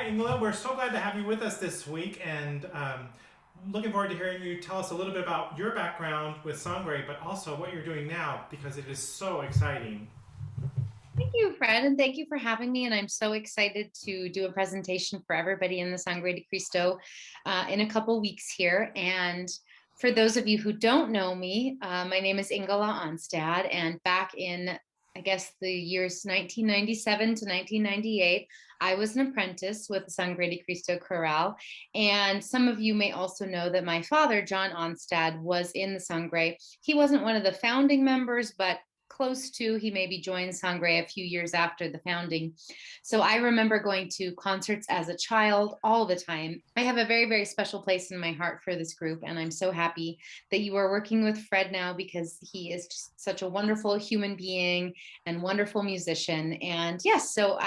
Ingela. We're so glad to have you with us this week, and looking forward to hearing you tell us a little bit about your background with Songray, but also what you're doing now because it is so exciting. Thank you, Fred, and thank you for having me. And I'm so excited to do a presentation for everybody in the Sangre de Cristo in a couple weeks here. And for those of you who don't know me, my name is Ingela Onstad, and back in I guess the years 1997 to 1998, I was an apprentice with the Sangre de Cristo Chorale. And some of you may also know that my father, John Onstad, was in the Sangre. He wasn't one of the founding members, but close to. He maybe joined Sangre a few years after the founding. So I remember going to concerts as a child all the time. I have a very, very special place in my heart for this group. And I'm so happy that you are working with Fred now because he is just such a wonderful human being and wonderful musician. And yes, so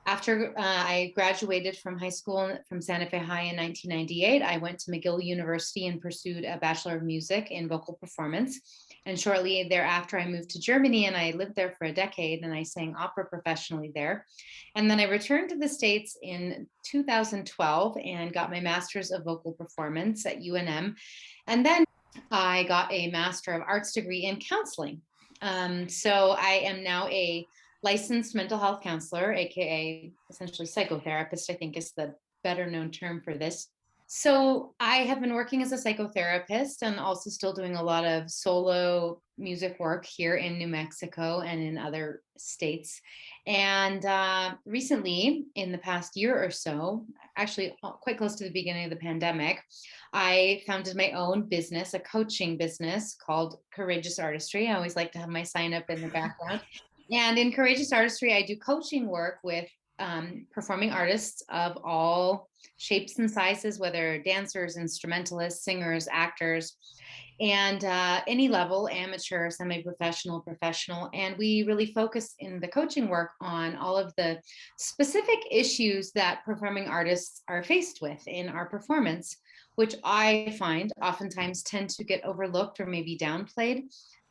after I graduated from high school from Santa Fe High in 1998, I went to McGill University and pursued a Bachelor of Music in Vocal Performance. And shortly thereafter, I moved to Germany and I lived there for a decade and I sang opera professionally there. And then I returned to the States in 2012 and got my Master's of Vocal Performance at UNM. And then I got a Master of Arts degree in counseling. So I am now a licensed mental health counselor, aka essentially psychotherapist, I think is the better known term for this. So I have been working as a psychotherapist and also still doing a lot of solo music work here in New Mexico and in other states. And recently, in the past year or so, actually quite close to the beginning of the pandemic, I founded my own business, a coaching business called Courageous Artistry. I always like to have my sign up in the background. And in Courageous Artistry, I do coaching work with performing artists of all shapes and sizes, whether dancers, instrumentalists, singers, actors, and any level, amateur, semi-professional, professional. And we really focus in the coaching work on all of the specific issues that performing artists are faced with in our performance, which I find oftentimes tend to get overlooked or maybe downplayed.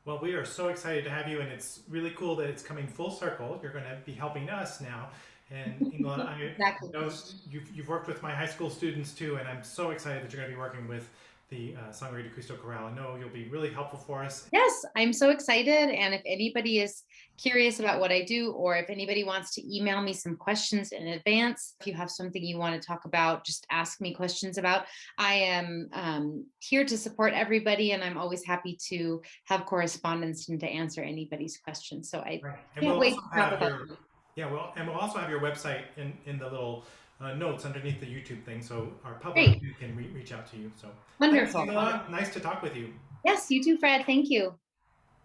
Well, we are so excited to have you, and it's really cool that it's coming full circle. You're going to be helping us now. And Ingela, I Exactly. know you've worked with my high school students too, and I'm so excited that you're going to be working with the Sangre de Cristo Chorale. I know you'll be really helpful for us. Yes, I'm so excited. And if anybody is curious about what I do, or if anybody wants to email me some questions in advance, if you have something you want to talk about, just ask me questions about. I am here to support everybody, and I'm always happy to have correspondence and to answer anybody's questions. So I Right. And can't we'll wait also to talk have about your it. yeah, well, and we'll also have your website in the little notes underneath the YouTube thing, so our public Great. can reach out to you. So thanks, Wonderful. Ingela. Nice to talk with you. Yes, you too, Fred. Thank you.